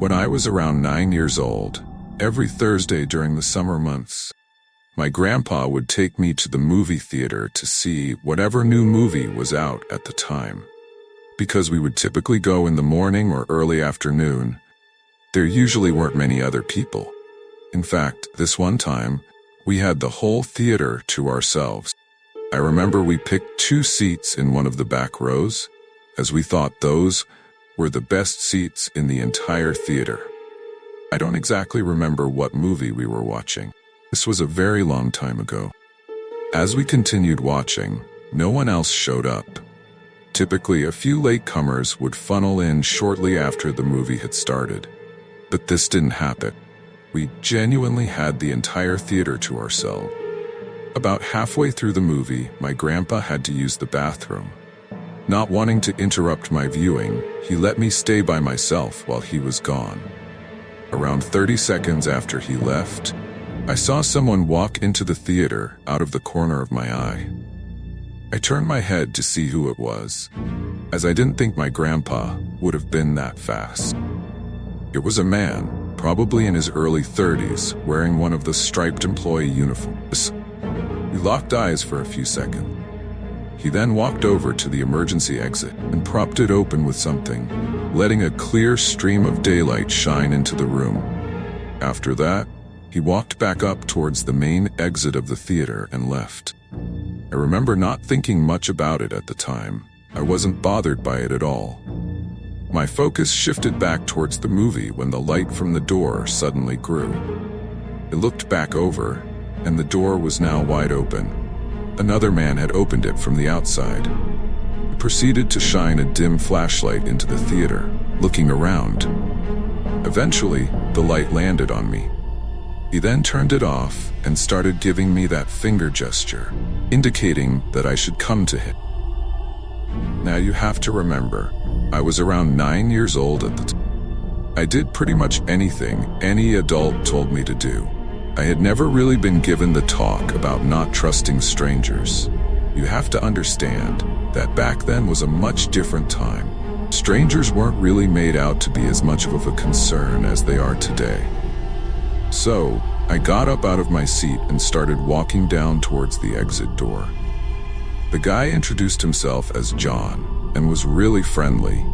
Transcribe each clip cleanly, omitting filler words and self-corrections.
When I was around 9 years old, every Thursday during the summer months, my grandpa would take me to the movie theater to see whatever new movie was out at the time. Because we would typically go in the morning or early afternoon, there usually weren't many other people. In fact, this one time, we had the whole theater to ourselves. I remember we picked 2 seats in one of the back rows, as we thought those were the best seats in the entire theater. I don't exactly remember what movie we were watching. This was a very long time ago. As we continued watching, no one else showed up. Typically, a few latecomers would funnel in shortly after the movie had started. But this didn't happen. We genuinely had the entire theater to ourselves. About halfway through the movie, my grandpa had to use the bathroom. Not wanting to interrupt my viewing, he let me stay by myself while he was gone. Around 30 seconds after he left, I saw someone walk into the theater out of the corner of my eye. I turned my head to see who it was, as I didn't think my grandpa would have been that fast. It was a man, probably in his early 30s, wearing one of the striped employee uniforms. We locked eyes for a few seconds. He then walked over to the emergency exit and propped it open with something, letting a clear stream of daylight shine into the room. After that, he walked back up towards the main exit of the theater and left. I remember not thinking much about it at the time. I wasn't bothered by it at all. My focus shifted back towards the movie when the light from the door suddenly grew. I looked back over, and the door was now wide open. Another man had opened it from the outside. He proceeded to shine a dim flashlight into the theater, looking around. Eventually, the light landed on me. He then turned it off and started giving me that finger gesture, indicating that I should come to him. Now you have to remember, I was around 9 years old at the time. I did pretty much anything any adult told me to do. I had never really been given the talk about not trusting strangers. You have to understand that back then was a much different time. Strangers weren't really made out to be as much of a concern as they are today. So, I got up out of my seat and started walking down towards the exit door. The guy introduced himself as John and was really friendly,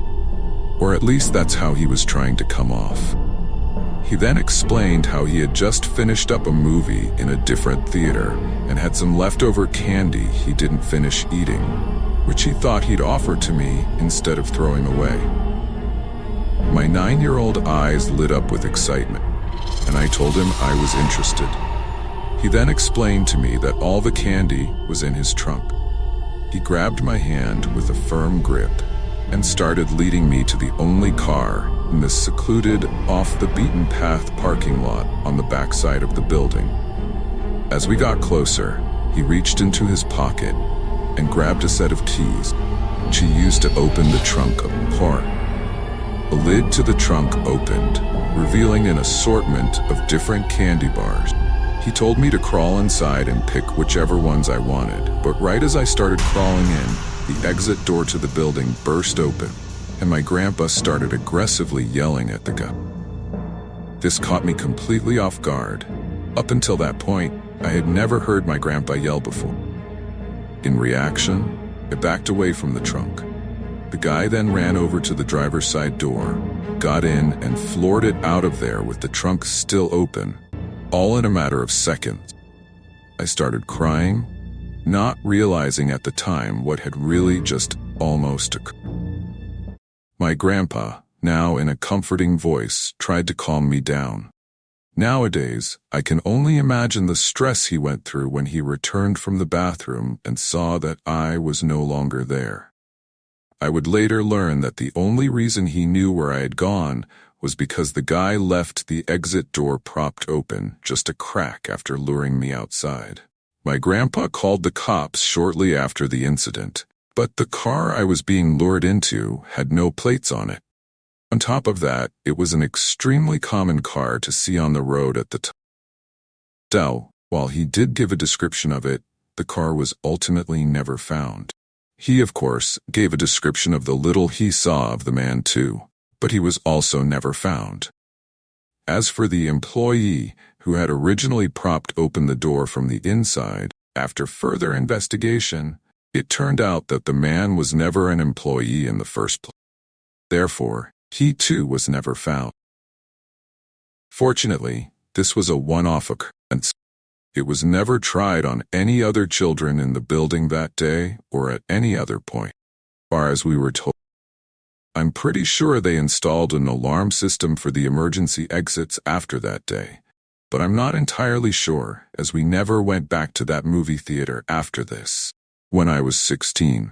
or at least that's how he was trying to come off. He then explained how he had just finished up a movie in a different theater and had some leftover candy he didn't finish eating, which he thought he'd offer to me instead of throwing away. My 9-year-old eyes lit up with excitement, and I told him I was interested. He then explained to me that all the candy was in his trunk. He grabbed my hand with a firm grip and started leading me to the only car in the secluded, off-the-beaten-path parking lot on the backside of the building. As we got closer, he reached into his pocket and grabbed a set of keys, which he used to open the trunk apart. The lid to the trunk opened, revealing an assortment of different candy bars. He told me to crawl inside and pick whichever ones I wanted, but right as I started crawling in, the exit door to the building burst open, and my grandpa started aggressively yelling at the guy. This caught me completely off guard. Up until that point, I had never heard my grandpa yell before. In reaction, I backed away from the trunk. The guy then ran over to the driver's side door, got in, and floored it out of there with the trunk still open, all in a matter of seconds. I started crying, not realizing at the time what had really just almost occurred. My grandpa, now in a comforting voice, tried to calm me down. Nowadays, I can only imagine the stress he went through when he returned from the bathroom and saw that I was no longer there. I would later learn that the only reason he knew where I had gone was because the guy left the exit door propped open just a crack after luring me outside. My grandpa called the cops shortly after the incident, but the car I was being lured into had no plates on it. On top of that, it was an extremely common car to see on the road at the time. So, while he did give a description of it, the car was ultimately never found. He, of course, gave a description of the little he saw of the man too, but he was also never found. As for the employee who had originally propped open the door from the inside, after further investigation, it turned out that the man was never an employee in the first place. Therefore, he too was never found. Fortunately, this was a one-off occurrence. It was never tried on any other children in the building that day or at any other point, as far as we were told. I'm pretty sure they installed an alarm system for the emergency exits after that day, but I'm not entirely sure, as we never went back to that movie theater after this. When I was 16,